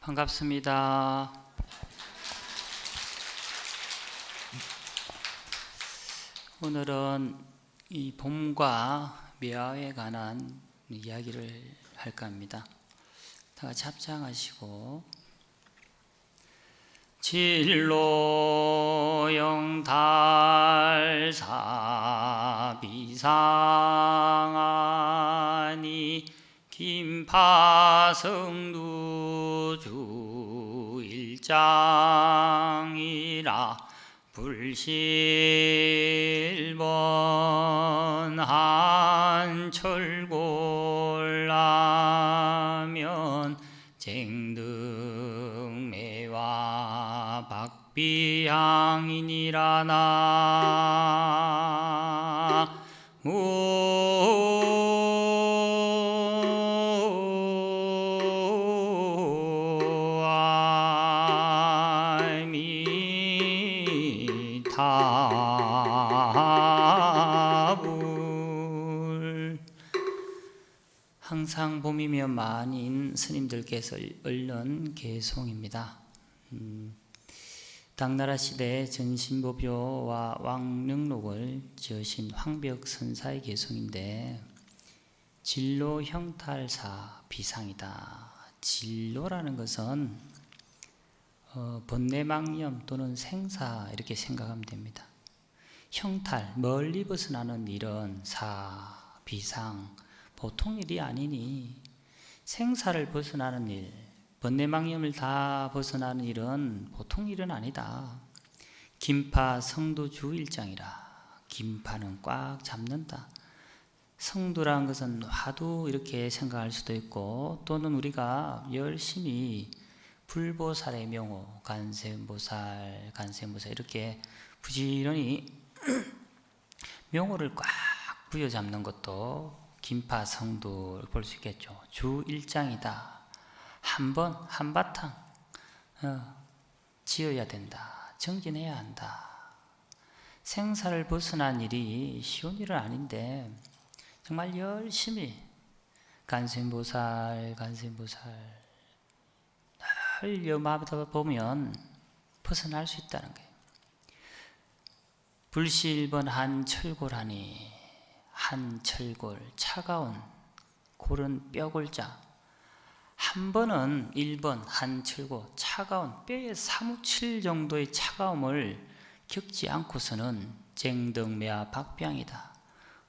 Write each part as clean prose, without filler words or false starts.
반갑습니다. 오늘은 이 봄과 묘화에 관한 이야기를 할까 합니다. 다 같이 합창하시고 진로영달사 비상하니 김파성누주 일장이라 불실번한 철골라면 쟁등매와 박비향이니라 항상 봄이면 많은 스님들께서 읊는 개송입니다. 당나라 시대에 전신보묘와 왕릉록을 지으신 황벽 선사의 개송인데 진로형탈사 비상이다. 진로라는 것은 번뇌망념 또는 생사 이렇게 생각하면 됩니다. 형탈, 멀리 벗어나는 일은 사, 비상, 보통 일이 아니니 생사를 벗어나는 일, 번뇌망념을 다 벗어나는 일은 보통 일은 아니다. 김파 성도주 일장이라. 김파는 꽉 잡는다. 성도란 것은 화두 이렇게 생각할 수도 있고 또는 우리가 열심히 불보살의 명호, 간세음보살 이렇게 부지런히 명호를 꽉 부여잡는 것도 김파성도를 볼 수 있겠죠. 주 일장이다. 한바탕 지어야 된다. 정진해야 한다. 생사를 벗어난 일이 쉬운 일은 아닌데 정말 열심히 간세음보살 늘 염하다 보면 벗어날 수 있다는 거예요. 불실번한 철골하니 한철골, 차가운 골은 뼈골자. 한 번은 1번 한철골, 차가운 뼈에 사무칠 정도의 차가움을 겪지 않고서는 쟁등매화 박병이다.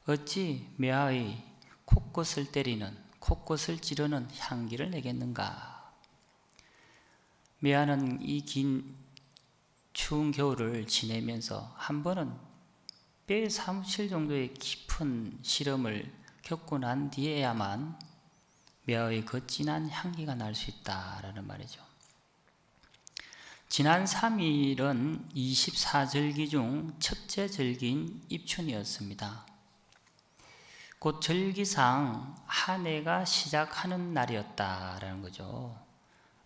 어찌 매화의 콧꽃을 때리는, 콧꽃을 찌르는 향기를 내겠는가. 매화는 이 긴 추운 겨울을 지내면서 한 번은 뼈에 사무칠 정도의 깊은 시름을 겪고 난 뒤에야만 매화의 그 진한 향기가 날 수 있다라는 말이죠. 지난 3일은 24절기 중 첫째 절기인 입춘이었습니다. 곧 절기상 한 해가 시작하는 날이었다라는 거죠.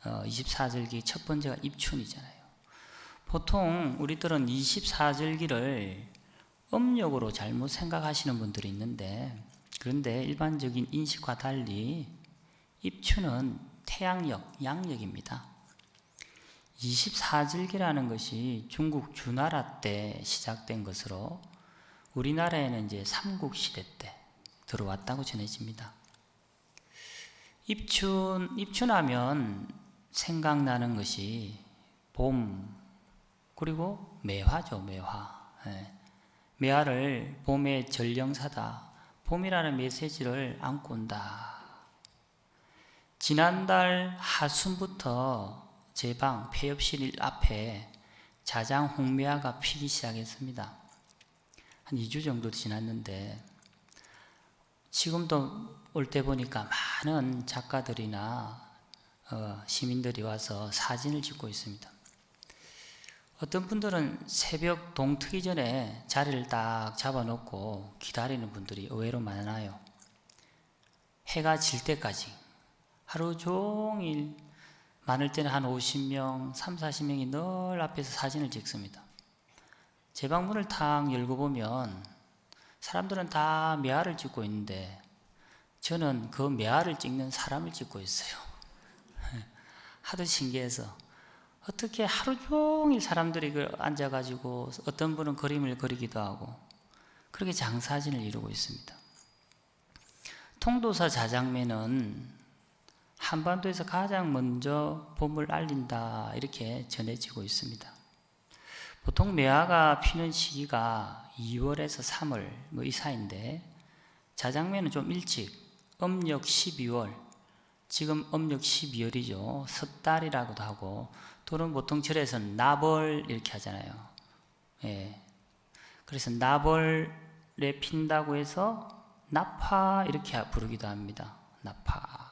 24절기 첫 번째가 입춘이잖아요. 보통 우리들은 24절기를 음력으로 잘못 생각하시는 분들이 있는데, 그런데 일반적인 인식과 달리 입춘은 태양력, 양력입니다. 24절기라는 것이 중국 주나라 때 시작된 것으로 우리나라에는 이제 삼국시대 때 들어왔다고 전해집니다. 입춘하면 생각나는 것이 봄, 그리고 매화죠, 매화. 매화를 봄의 전령사다. 봄이라는 메시지를 안고 온다. 지난달 하순부터 제 방 폐업실 앞에 자장 홍매화가 피기 시작했습니다. 한 2주 정도 지났는데 지금도 올 때 보니까 많은 작가들이나 시민들이 와서 사진을 찍고 있습니다. 어떤 분들은 새벽 동 트기 전에 자리를 딱 잡아놓고 기다리는 분들이 의외로 많아요. 해가 질 때까지 하루 종일 많을 때는 한 50명, 30-40명이 늘 앞에서 사진을 찍습니다. 제 방문을 탁 열고 보면 사람들은 다 매화를 찍고 있는데 저는 그 매화를 찍는 사람을 찍고 있어요. 하도 신기해서 어떻게 하루 종일 사람들이 앉아가지고 어떤 분은 그림을 그리기도 하고 그렇게 장사진을 이루고 있습니다. 통도사 자장매는 한반도에서 가장 먼저 봄을 알린다 이렇게 전해지고 있습니다. 보통 매화가 피는 시기가 2월에서 3월 이 사이인데 자장매는 좀 일찍 음력 12월, 지금 음력 12월이죠. 섣달이라고도 하고 또는 보통 절에서는 나벌 이렇게 하잖아요. 예. 그래서 나벌에 핀다고 해서 나파 이렇게 부르기도 합니다. 나파.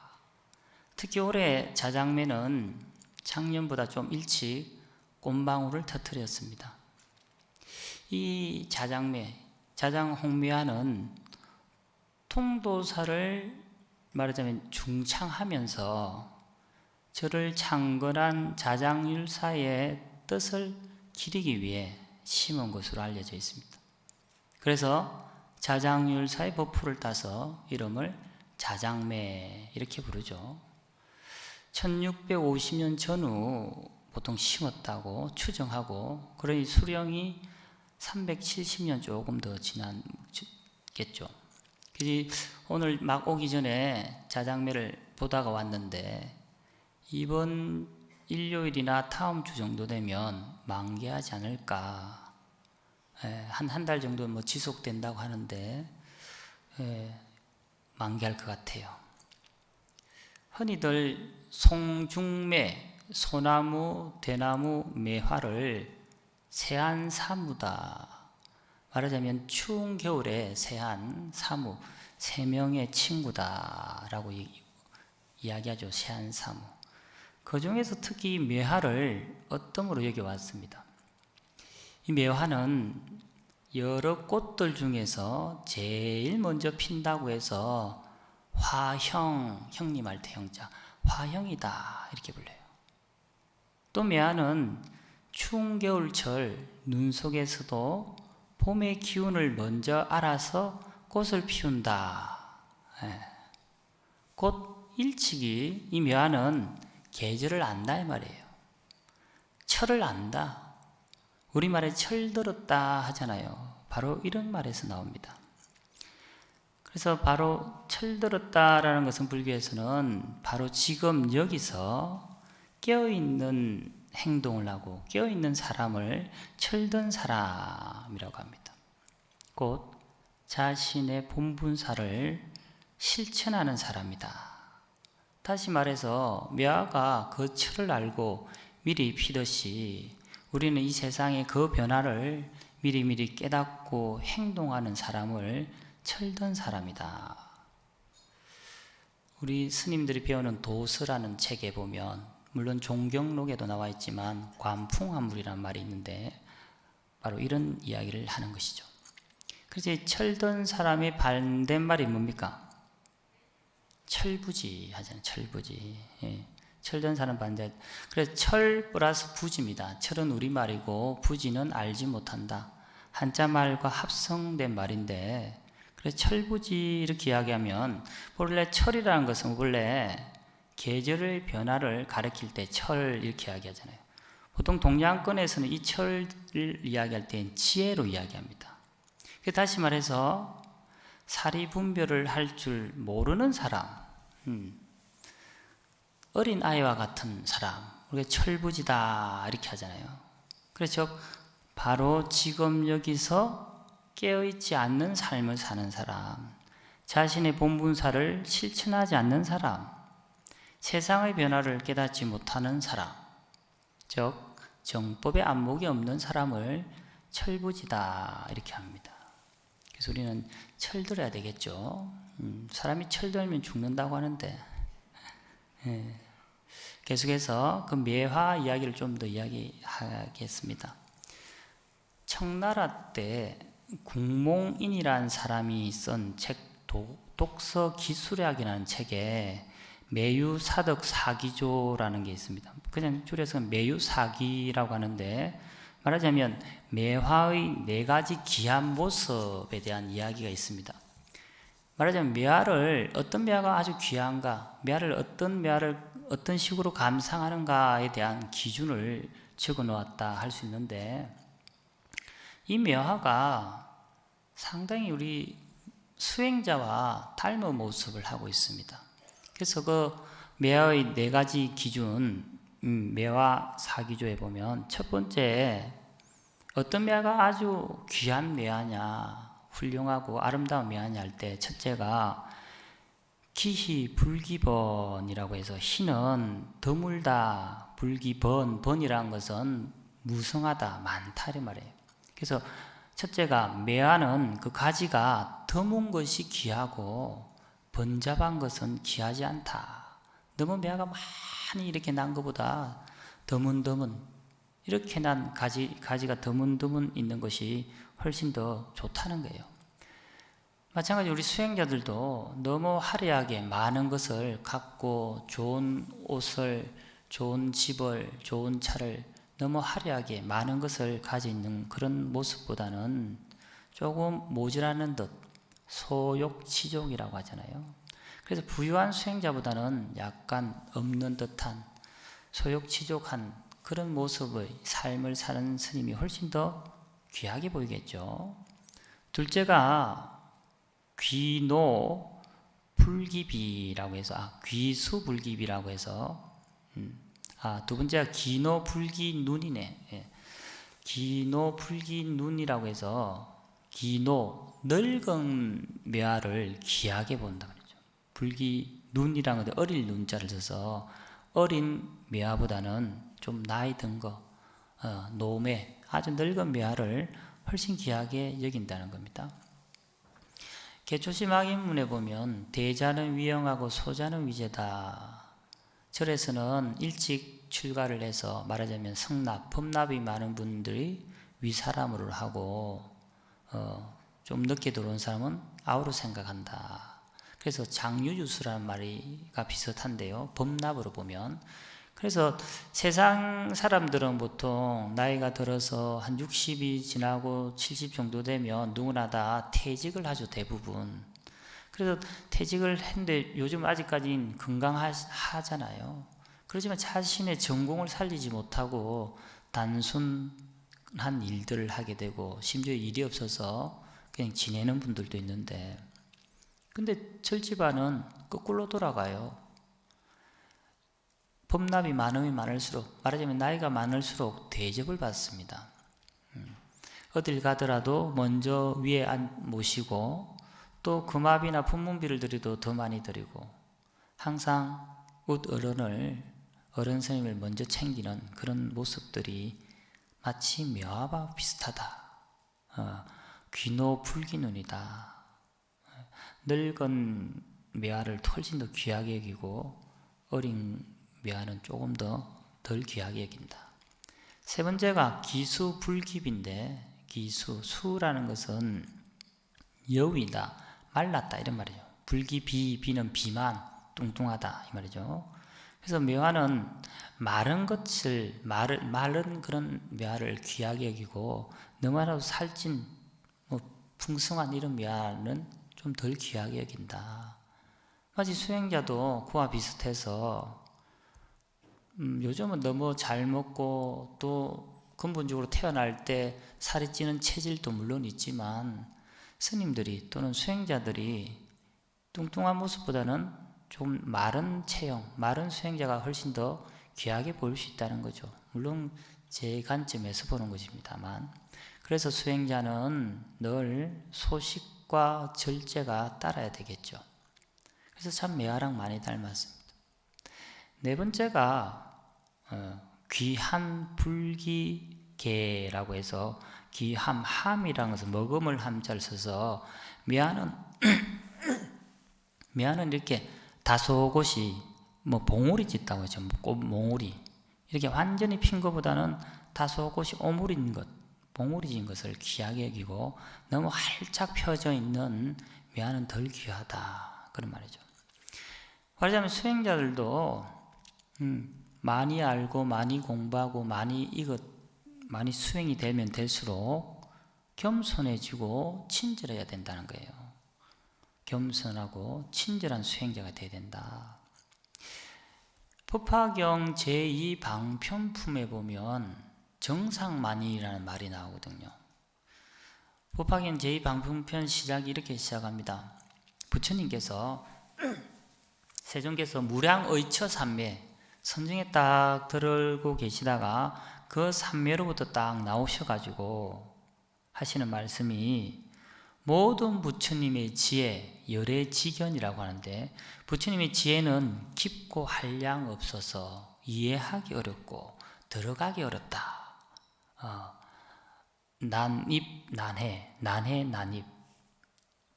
특히 올해 자장매는 작년보다 좀 일찍 꽃방울을 터뜨렸습니다. 이 자장매, 자장홍매화는 통도사를 말하자면 중창하면서 저를 창건한 자장율사의 뜻을 기리기 위해 심은 것으로 알려져 있습니다. 그래서 자장율사의 버프를 따서 이름을 자장매 이렇게 부르죠. 1650년 전후 보통 심었다고 추정하고 그러니 수령이 370년 조금 더 지났겠죠. 오늘 막 오기 전에 자장매를 보다가 왔는데 이번 일요일이나 다음 주 정도 되면 만개하지 않을까. 한 달 정도 지속된다고 하는데 만개할 것 같아요. 흔히들 송중매, 소나무, 대나무, 매화를 세안사무다. 말하자면 추운 겨울에 세안, 사무, 세 명의 친구다라고 이야기하죠. 세안사무. 그 중에서 특히 매화를 어떤 여겨왔습니다. 이 매화는 여러 꽃들 중에서 제일 먼저 핀다고 해서 화형, 형님할 때 형자, 화형이다 이렇게 불러요. 또 매화는 추운 겨울철 눈 속에서도 봄의 기운을 먼저 알아서 꽃을 피운다. 꽃 일찍이 이 매화는 계절을 안다 이 말이에요. 철을 안다. 우리말에 철들었다 하잖아요. 바로 이런 말에서 나옵니다. 그래서 바로 철들었다라는 것은 불교에서는 바로 지금 여기서 깨어있는 행동을 하고 깨어있는 사람을 철든 사람이라고 합니다. 곧 자신의 본분사를 실천하는 사람이다. 다시 말해서 매화가 그 철을 알고 미리 피듯이 우리는 이 세상의 그 변화를 미리미리 깨닫고 행동하는 사람을 철든 사람이다. 우리 스님들이 배우는 도서라는 책에 보면 물론 종경록에도 나와 있지만 관풍화물이라는 말이 있는데 바로 이런 이야기를 하는 것이죠. 그래서 철든 사람의 반대말이 뭡니까? 철부지 하잖아요. 철부지. 예. 철든 사람 반대. 그래서 철 플러스 부지입니다. 철은 우리말이고 부지는 알지 못한다. 한자말과 합성된 말인데 그래서 철부지 이렇게 이야기하면 원래 철이라는 것은 원래 계절의 변화를 가리킬 때 철 이렇게 이야기하잖아요. 보통 동양권에서는 이 철을 이야기할 때는 지혜로 이야기합니다. 다시 말해서 사리분별을 할 줄 모르는 사람, 어린 아이와 같은 사람, 우리가 철부지다 이렇게 하잖아요. 그래서 바로 지금 여기서 깨어있지 않는 삶을 사는 사람, 자신의 본분사를 실천하지 않는 사람, 세상의 변화를 깨닫지 못하는 사람, 즉 정법의 안목이 없는 사람을 철부지다 이렇게 합니다. 그래서 우리는 철들어야 되겠죠. 사람이 철들면 죽는다고 하는데 계속해서 그 매화 이야기를 좀 더 이야기하겠습니다. 청나라 때 국몽인이라는 사람이 쓴 책 독서기술학이라는 책에 매유사덕사기조라는 게 있습니다. 그냥 줄여서 매유사기라고 하는데 말하자면 매화의 4가지 귀한 모습에 대한 이야기가 있습니다. 말하자면 매화를 어떤 매화가 아주 귀한가, 매화를 어떤 매화를 어떤 식으로 감상하는가에 대한 기준을 적어 놓았다 할 수 있는데, 이 묘화가 상당히 우리 수행자와 닮은 모습을 하고 있습니다. 그래서 그 묘화의 4가지 기준, 묘화 4기조에 보면 첫 번째, 어떤 묘화가 아주 귀한 묘화냐, 훌륭하고 아름다운 묘화냐 할 때 첫째가 기희 불기번이라고 해서 희는 드물다, 불기번, 번이라는 것은 무성하다, 많다 이 말이에요. 그래서 첫째가 묘화는 그 가지가 드문 것이 귀하고 번잡한 것은 귀하지 않다. 너무 묘화가 많이 이렇게 난 것보다 드문드문 이렇게 난 가지가 드문드문 있는 것이 훨씬 더 좋다는 거예요. 마찬가지로 우리 수행자들도 너무 화려하게 많은 것을 갖고 좋은 옷을, 좋은 집을, 좋은 차를 너무 화려하게 많은 것을 가지고 있는 그런 모습보다는 조금 모자라는 듯 소욕치족이라고 하잖아요. 그래서 부유한 수행자보다는 약간 없는 듯한 소욕치족한 그런 모습의 삶을 사는 스님이 훨씬 더 귀하게 보이겠죠. 둘째가 귀노 불기비라고 해서 귀수불기비라고 해서 두 번째가 기노불기눈이네. 예. 기노불기눈이라고 해서 기노 늙은 묘화를 귀하게 본다 그러죠. 불기눈이라는 것은 어릴 눈자를 써서 어린 묘화보다는 좀 나이 든 거, 노매, 아주 늙은 묘화를 훨씬 귀하게 여긴다는 겁니다. 개초심학인문에 보면 대자는 위영하고 소자는 위제다. 절에서는 일찍 출가를 해서 말하자면 성납, 법납이 많은 분들이 위사람을 하고 좀 늦게 들어온 사람은 아우로 생각한다. 그래서 장유유수라는 말이가 비슷한데요. 법납으로 보면. 그래서 세상 사람들은 보통 나이가 들어서 한 60이 지나고 70 정도 되면 누구나 다 퇴직을 하죠, 대부분. 그래서 퇴직을 했는데 요즘 아직까지는 건강하잖아요. 그렇지만 자신의 전공을 살리지 못하고 단순한 일들을 하게 되고 심지어 일이 없어서 그냥 지내는 분들도 있는데, 근데 절집안은 거꾸로 돌아가요. 법납이 많으면 많을수록, 말하자면 나이가 많을수록 대접을 받습니다. 어딜 가더라도 먼저 위에 모시고 또 금압이나 품문비를 드려도 더 많이 드리고 항상 어른 스님을 먼저 챙기는 그런 모습들이 마치 묘화와 비슷하다. 귀노불기눈이다. 늙은 묘화를 훨씬 더 귀하게 여기고 어린 묘화는 조금 더 덜 귀하게 여긴다. 세 번째가 기수불깁인데, 수라는 것은 여위다, 말랐다 이런 말이죠. 불기비는 비만, 뚱뚱하다 이 말이죠. 그래서 묘화는 마른 그런 묘화를 귀하게 여기고 너무나도 살찐 풍성한 이런 묘화는 좀 덜 귀하게 여긴다. 마치 수행자도 그와 비슷해서 요즘은 너무 잘 먹고 또 근본적으로 태어날 때 살이 찌는 체질도 물론 있지만 스님들이 또는 수행자들이 뚱뚱한 모습보다는 좀 마른 체형, 마른 수행자가 훨씬 더 귀하게 보일 수 있다는 거죠. 물론 제 관점에서 보는 것입니다만. 그래서 수행자는 늘 소식과 절제가 따라야 되겠죠. 그래서 참 묘화랑 많이 닮았습니다. 네 번째가 귀한 불기계라고 해서 함이라는 것은 머금을 함자를 써서 묘화는 이렇게 다소곳이 봉우리 짓다고 하죠. 꽃몽우리 이렇게 완전히 핀 것보다는 다소곳이 오므린 것, 봉우리 진 것을 귀하게 여기고 너무 활짝 펴져 있는 묘화는 덜 귀하다 그런 말이죠. 말하자면 수행자들도 많이 알고 많이 공부하고 많이 수행이 되면 될수록 겸손해지고 친절해야 된다는 거예요. 겸손하고 친절한 수행자가 되어야 된다. 법화경 제2방편품에 보면 정상만이라는 말이 나오거든요. 법화경 제2방편편 시작이 이렇게 시작합니다. 부처님께서 세존께서 무량의처삼매 선정에 딱 들고 계시다가 그 삼매로부터 딱 나오셔가지고 하시는 말씀이 모든 부처님의 지혜, 열애지견이라고 하는데, 부처님의 지혜는 깊고 한량 없어서 이해하기 어렵고 들어가기 어렵다. 난입, 난해, 난해, 난입.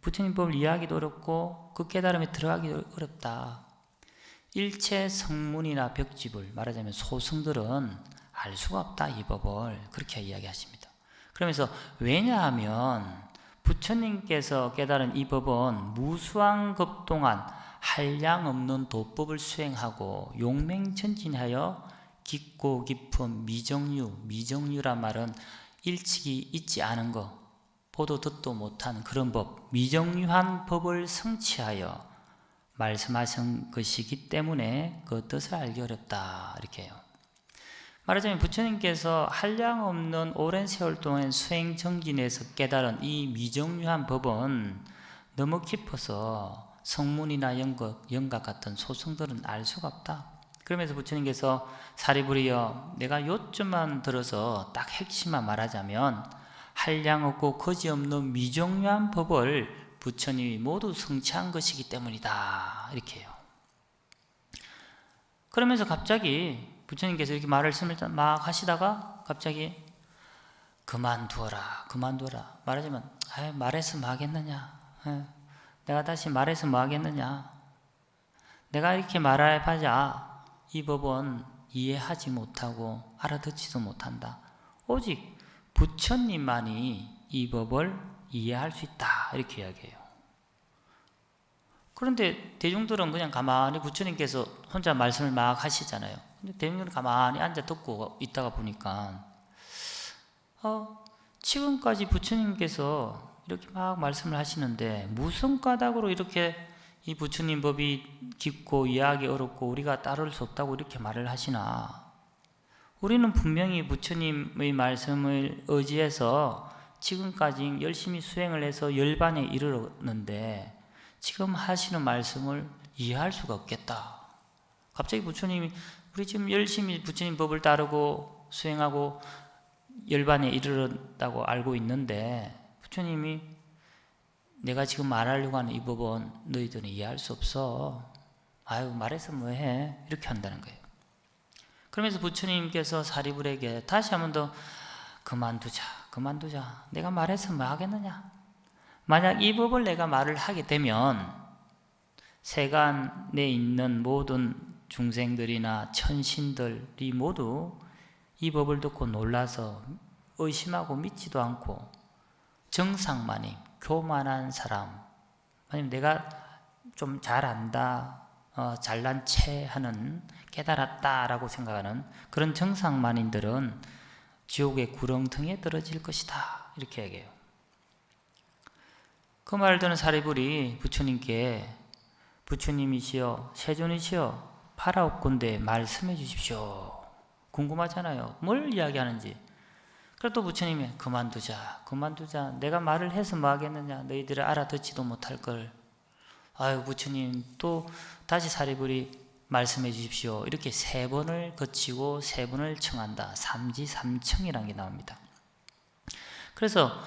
부처님 법을 이해하기도 어렵고 그 깨달음에 들어가기 어렵다. 일체 성문이나 벽집을, 말하자면 소승들은 알 수가 없다, 이 법을. 그렇게 이야기하십니다. 그러면서 왜냐하면 부처님께서 깨달은 이 법은 무수한 급 동안 한량 없는 도법을 수행하고 용맹전진하여 깊고 깊은 미정유란 말은 일찍이 있지 않은 것, 보도 듣도 못한 그런 법, 미정유한 법을 성취하여 말씀하신 것이기 때문에 그 뜻을 알기 어렵다, 이렇게 해요. 말하자면 부처님께서 한량 없는 오랜 세월 동안 수행 정진에서 깨달은 이 미정유한 법은 너무 깊어서 성문이나 영각 같은 소승들은 알 수가 없다. 그러면서 부처님께서 사리부리여, 내가 요점만 들어서 딱 핵심만 말하자면 한량 없고 거지없는 미정유한 법을 부처님이 모두 성취한 것이기 때문이다, 이렇게 해요. 그러면서 갑자기 부처님께서 이렇게 말씀을 막 하시다가 갑자기 그만두어라, 그만두어라. 말하자면 말해서 뭐 하겠느냐, 내가 다시 말해서 뭐 하겠느냐, 내가 이렇게 말해봐야 이 법은 이해하지 못하고 알아듣지도 못한다. 오직 부처님만이 이 법을 이해할 수 있다, 이렇게 이야기해요. 그런데 대중들은 그냥 가만히 부처님께서 혼자 말씀을 막 하시잖아요. 근데 대중들은 가만히 앉아 듣고 있다가 보니까 지금까지 부처님께서 이렇게 막 말씀을 하시는데 무슨 까닭으로 이렇게 이 부처님 법이 깊고 이해하기 어렵고 우리가 따를 수 없다고 이렇게 말을 하시나? 우리는 분명히 부처님의 말씀을 의지해서 지금까지 열심히 수행을 해서 열반에 이르렀는데 지금 하시는 말씀을 이해할 수가 없겠다. 갑자기 부처님이 우리 지금 열심히 부처님 법을 따르고 수행하고 열반에 이르렀다고 알고 있는데 부처님이 내가 지금 말하려고 하는 이 법은 너희들은 이해할 수 없어. 아유, 말해서 뭐해, 이렇게 한다는 거예요. 그러면서 부처님께서 사리불에게 다시 한 번 더 그만두자. 내가 말해서 뭐 하겠느냐. 만약 이 법을 내가 말을 하게 되면 세간에 있는 모든 중생들이나 천신들이 모두 이 법을 듣고 놀라서 의심하고 믿지도 않고 정상만이 교만한 사람, 아니면 내가 좀 잘 안다, 잘난 체 하는, 깨달았다라고 생각하는 그런 정상만인들은 지옥의 구렁텅이에 떨어질 것이다, 이렇게 얘기해요. 그 말을 듣는 사리불이 부처님께 부처님이시여 세존이시여 파라옵건대 말씀해 주십시오. 궁금하잖아요. 뭘 이야기하는지. 그래도 부처님이 그만두자. 내가 말을 해서 뭐 하겠느냐. 너희들이 알아듣지도 못할 걸. 아유, 부처님 또 다시 사리불이 말씀해 주십시오. 이렇게 3번을 거치고 3번을 청한다. 삼지삼청이라는 게 나옵니다. 그래서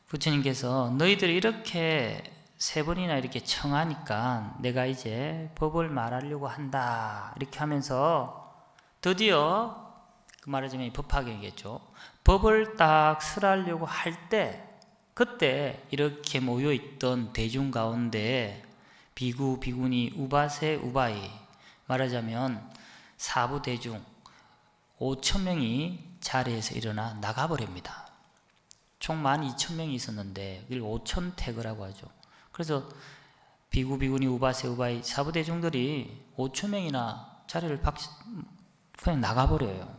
부처님께서 너희들이 이렇게 3번이나 이렇게 청하니까 내가 이제 법을 말하려고 한다, 이렇게 하면서 드디어 그 말하자면 법화경이겠죠. 법을 딱 설하려고 할 때, 그때 이렇게 모여있던 대중 가운데 비구, 비구니, 우바세, 우바이, 말하자면 사부 대중 5,000명이 자리에서 일어나 나가버립니다. 총 12,000명이 있었는데 이걸 5,000태거라고 하죠. 그래서 비구, 비구니, 우바세, 우바이 사부 대중들이 5,000명이나 자리를 그냥 나가버려요.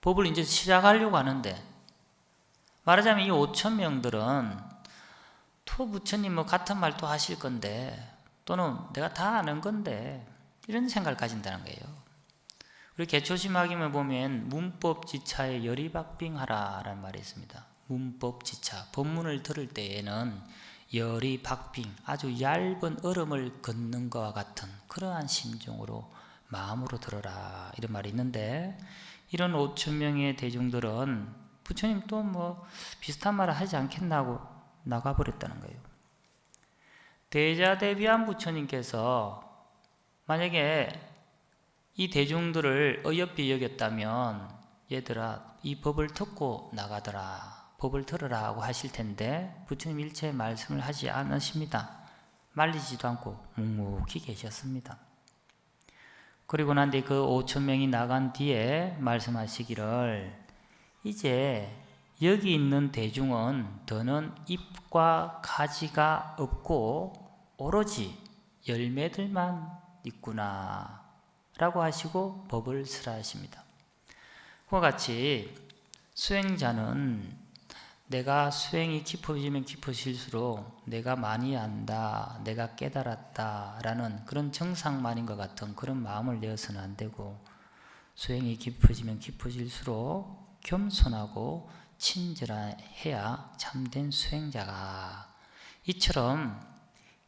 법을 이제 시작하려고 하는데, 말하자면 이 5,000명들은 또 부처님 뭐 같은 말 또 하실 건데, 또는 내가 다 아는 건데 이런 생각을 가진다는 거예요. 우리 개초심학임을 보면 문법지차에 열이박빙하라 라는 말이 있습니다. 문법지차, 법문을 들을 때에는 열이박빙, 아주 얇은 얼음을 걷는 것과 같은 그러한 심정으로 마음으로 들어라 이런 말이 있는데, 이런 5천 명의 대중들은 부처님 또 뭐 비슷한 말을 하지 않겠나 하고 나가버렸다는 거예요. 대자대비한 부처님께서 만약에 이 대중들을 어여삐 여겼다면 얘들아 이 법을 듣고 나가더라, 법을 들으라 하고 하실 텐데 부처님 일체 말씀을 하지 않으십니다. 말리지도 않고 묵묵히 계셨습니다. 그리고 난 뒤에 그 5천 명이 나간 뒤에 말씀하시기를 이제 여기 있는 대중은 더는 잎과 가지가 없고 오로지 열매들만 있구나 라고 하시고 법을 쓰라 하십니다. 그와 같이 수행자는 내가 수행이 깊어지면 깊어질수록 내가 많이 안다, 내가 깨달았다 라는 그런 정상만인 것 같은 그런 마음을 내어서는 안 되고, 수행이 깊어지면 깊어질수록 겸손하고 친절해야 참된 수행자가, 이처럼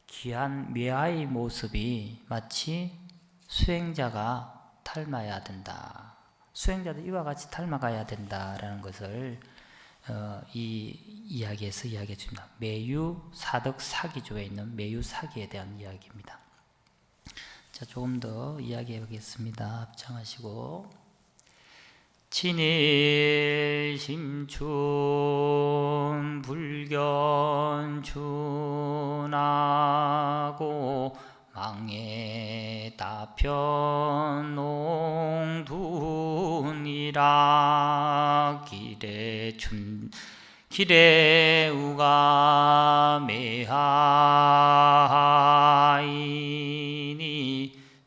귀한 묘아의 모습이 마치 수행자가 닮아야 된다, 수행자도 이와 같이 닮아가야 된다라는 것을 이 이야기에서 이야기해 줍니다. 매유 사덕 사기조에 있는 매유 사기에 대한 이야기입니다. 자, 조금 더 이야기해 보겠습니다. 합창하시고. 친일 심춘 불견춘하고 망해 다편 농둔이라 길에 우가 매하이니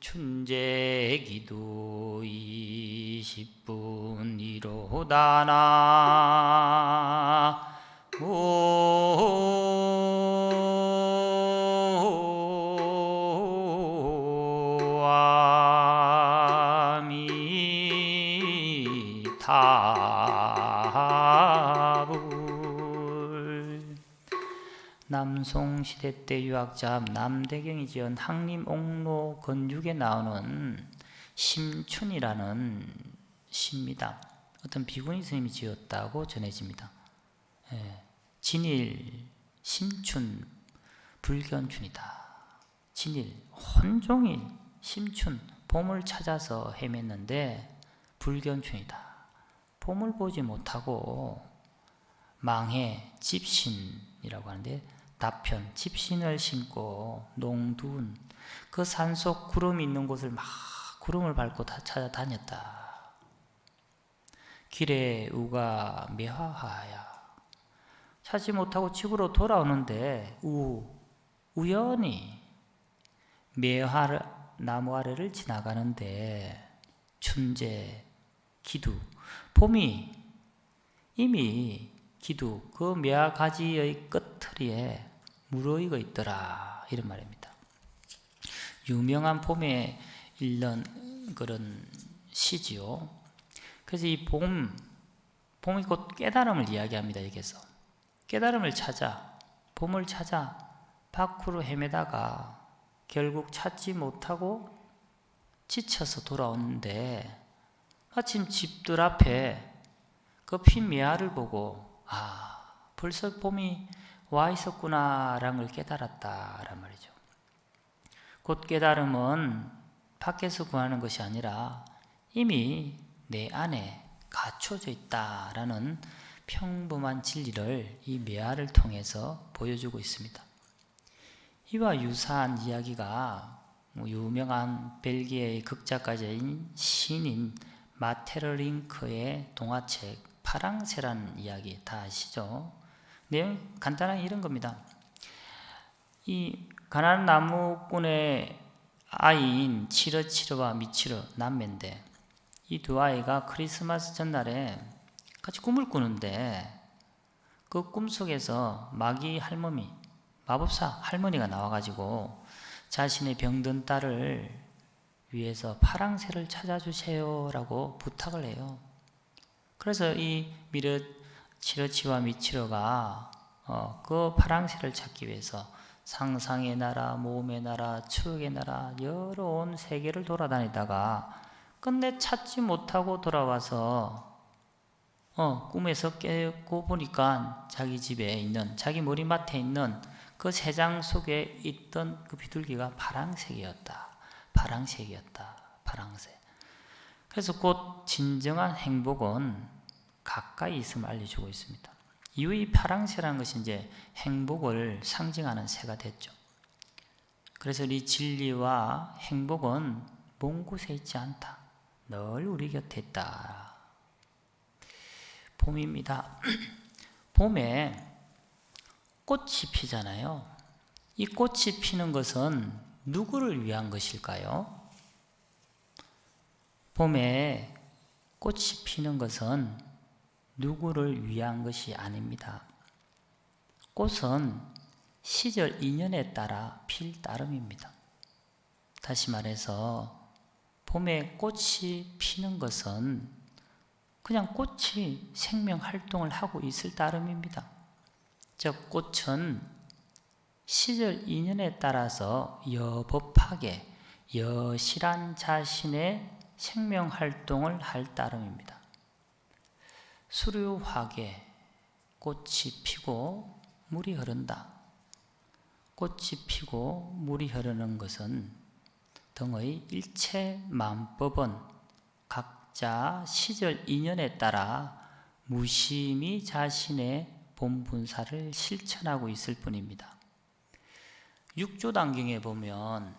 춘제기도 20분 이로다나 남송시대 때 유학자 남대경이 지은 항림옥로 건육에 나오는 심춘이라는 시입니다. 어떤 비구니 스님이 지었다고 전해집니다. 진일, 심춘, 불견춘이다. 진일, 혼종일, 심춘, 봄을 찾아서 헤맸는데 불견춘이다. 봄을 보지 못하고 망해, 집신이라고 하는데 다편, 집신을 신고 농둔, 그 산속 구름이 있는 곳을 막 구름을 밟고 다 찾아다녔다. 길에 우가 매화하야, 찾지 못하고 집으로 돌아오는데 우연히 매화 나무 아래를 지나가는데 춘제, 기두, 봄이 이미 기두, 그 매화 가지의 끝트리에 무르익어 있더라, 이런 말입니다. 유명한 봄에 읽는 그런 시지요. 그래서 이 봄이 곧 깨달음을 이야기합니다. 여기서 깨달음을 찾아, 봄을 찾아 밖으로 헤매다가 결국 찾지 못하고 지쳐서 돌아오는데 마침 집들 앞에 그 핀 매화를 보고 벌써 봄이 와 있었구나 라는 걸 깨달았다란 말이죠. 곧 깨달음은 밖에서 구하는 것이 아니라 이미 내 안에 갖춰져 있다라는 평범한 진리를 이 매화를 통해서 보여주고 있습니다. 이와 유사한 이야기가 유명한 벨기에의 극작가인 시인 마테르링크의 동화책 파랑새라는 이야기 다 아시죠? 내용 간단하게 이런 겁니다. 이 가난한 나무꾼의 아이인 치러치러와 미치러 남매인데 이 두 아이가 크리스마스 전날에 같이 꿈을 꾸는데 그 꿈속에서 마귀 할머니, 마법사 할머니가 나와가지고 자신의 병든 딸을 위해서 파랑새를 찾아주세요라고 부탁을 해요. 그래서 이 치러치와 미치러가 그 파랑새를 찾기 위해서 상상의 나라, 모험의 나라, 추억의 나라 여러 온 세계를 돌아다니다가 끝내 찾지 못하고 돌아와서 꿈에서 깨고 보니까 자기 집에 있는, 자기 머리맡에 있는 그 새장 속에 있던 그 비둘기가 파랑색이었다. 파랑색. 그래서 곧 진정한 행복은 가까이 있음을 알려주고 있습니다. 이후 이 파랑새라는 것이 이제 행복을 상징하는 새가 됐죠. 그래서 이 진리와 행복은 먼 곳에 있지 않다. 늘 우리 곁에 있다. 봄입니다. 봄에 꽃이 피잖아요. 이 꽃이 피는 것은 누구를 위한 것일까요? 봄에 꽃이 피는 것은 누구를 위한 것이 아닙니다. 꽃은 시절 인연에 따라 필 따름입니다. 다시 말해서 봄에 꽃이 피는 것은 그냥 꽃이 생명 활동을 하고 있을 따름입니다. 즉 꽃은 시절 인연에 따라서 여법하게 여실한 자신의 생명 활동을 할 따름입니다. 수류하게 꽃이 피고 물이 흐른다. 꽃이 피고 물이 흐르는 것은 등의 일체 만법은 각자 시절 인연에 따라 무심히 자신의 본분사를 실천하고 있을 뿐입니다. 육조단경에 보면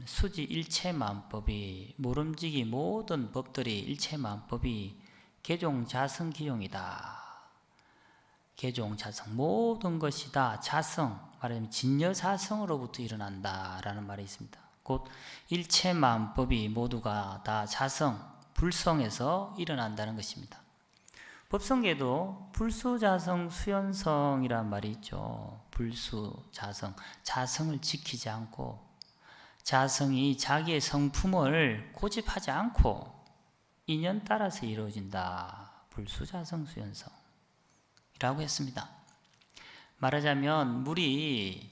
수지 일체만법이, 모름지기 모든 법들이 일체만법이 개종자성기용이다. 개종자성, 모든 것이 다 자성, 말하자면 진여자성으로부터 일어난다라는 말이 있습니다. 곧 일체만법이 모두가 다 자성, 불성에서 일어난다는 것입니다. 법성계도 불수자성, 수연성이란 말이 있죠. 불수자성, 자성을 지키지 않고 자성이 자기의 성품을 고집하지 않고 인연 따라서 이루어진다. 불수자성, 수연성이라고 했습니다. 말하자면 물이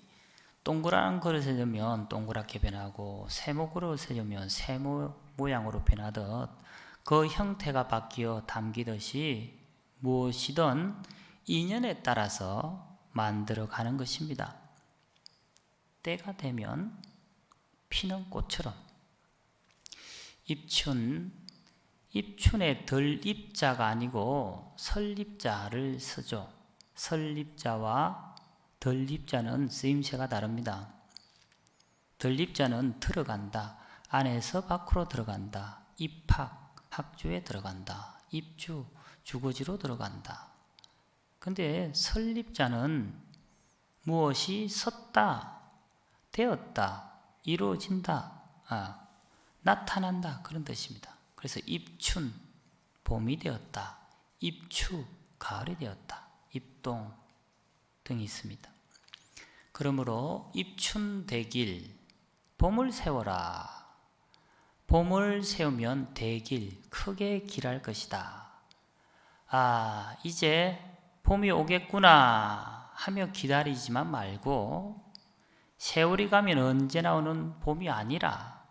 동그란 그릇에 넣으면 동그랗게 변하고 세모 그릇에 넣으면 세모 모양으로 변하듯 그 형태가 바뀌어 담기듯이 무엇이든 인연에 따라서 만들어가는 것입니다. 때가 되면 피는 꽃처럼 입춘에 덜입자가 아니고 설입자를 쓰죠. 설입자와 덜입자는 쓰임새가 다릅니다. 덜입자는 들어간다. 안에서 밖으로 들어간다. 입학, 학주에 들어간다. 입주, 주거지로 들어간다. 근데 설립자는 무엇이 섰다, 되었다, 이루어진다, 나타난다 그런 뜻입니다. 그래서 입춘, 봄이 되었다. 입추, 가을이 되었다. 입동 등이 있습니다. 그러므로 입춘대길, 봄을 세워라. 봄을 세우면 대길, 크게 길할 것이다. 이제 봄이 오겠구나 하며 기다리지만 말고 세월이 가면 언제나 오는 봄이 아니라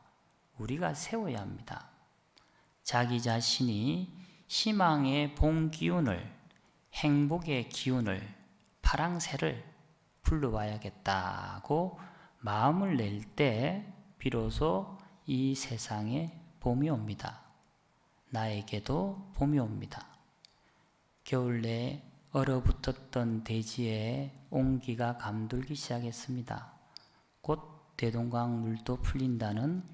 우리가 세워야 합니다. 자기 자신이 희망의 봄 기운을, 행복의 기운을, 파랑새를 불러와야겠다고 마음을 낼 때 비로소 이 세상에 봄이 옵니다. 나에게도 봄이 옵니다. 겨울 내 얼어붙었던 대지에 온기가 감돌기 시작했습니다. 곧 대동강 물도 풀린다는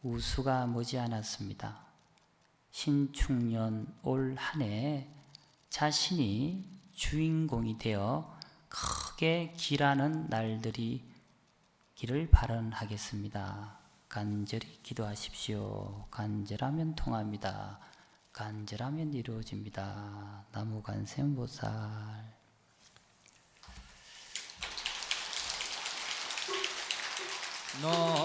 우수가 머지않았습니다. 신축년 올 한 해 자신이 주인공이 되어 크게 길하는 날들이 기를 발언하겠습니다. 간절히 기도하십시오. 간절하면 통합니다. 간절하면 이루어집니다. 나무관세음보살.